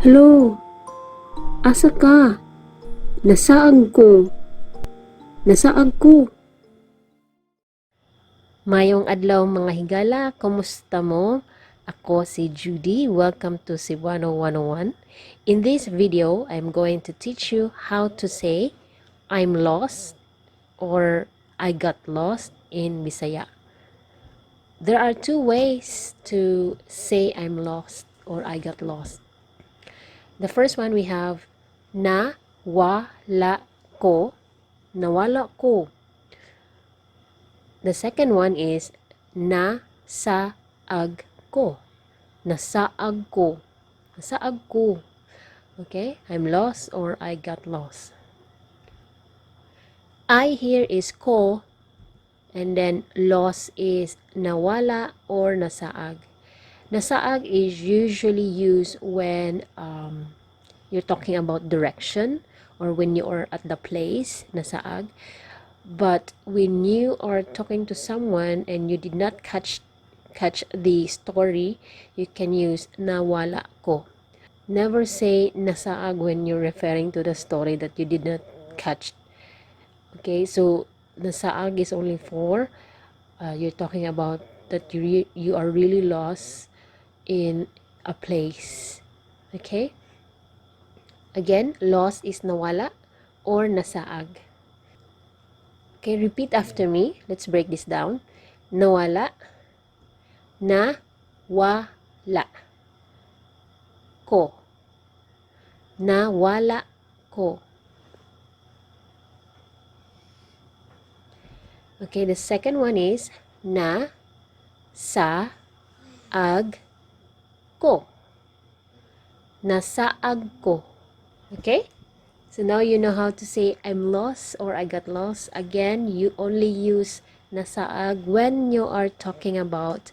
Hello, asa ka? Nasaan ko? Nasaan ko? Mayong adlaw mga higala, kumusta mo? Ako si Judy. Welcome to Cebuano 101. In this video, I'm going to teach you how to say I'm lost or I got lost in Bisaya. There are two ways to say I'm lost or I got lost. The first one we have nawala ko. Nawala ko. The second one is nasaag ko. Nasaag ko. Nasaag ko. Okay? I'm lost or I got lost. I here is ko, and then lost is nawala or nasaag. Nasaag is usually used when you're talking about direction or when you are at the place, nasaag. But when you are talking to someone and you did not catch the story, you can use nawala ko. Never say nasaag when you're referring to the story that you did not catch. Okay, so nasaag is only for you're talking about that you are really lost in a place. Okay? Again, lost is nawala or nasaag. Okay, repeat after me. Let's break this down. Nawala, nawala ko. Nawala ko. Okay, the second one is na sa ag ko. Nasaag ko. Okay? So now you know how to say I'm lost or I got lost. Again, you only use nasaag when you are talking about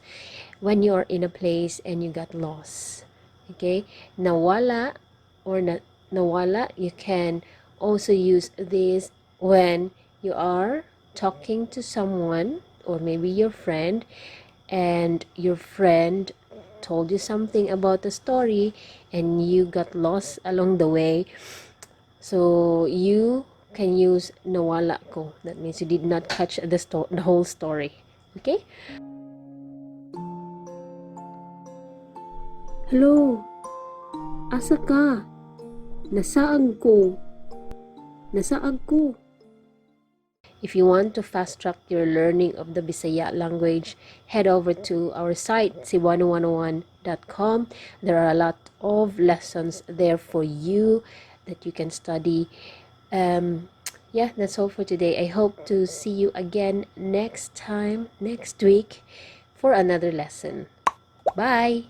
when you are in a place and you got lost. Okay? Nawala or nawala, you can also use this when you are talking to someone or maybe your friend, and your friend told you something about the story and you got lost along the way. So you can use nawala ko. That means you did not catch the whole story. Okay? Hello, asa ka? Nasaan ko? Nasaan ko? If you want to fast track your learning of the Bisaya language, head over to our site, cebuano101.com. There are a lot of lessons there for you that you can study. Yeah, that's all for today. I hope to see you again next week for another lesson. Bye!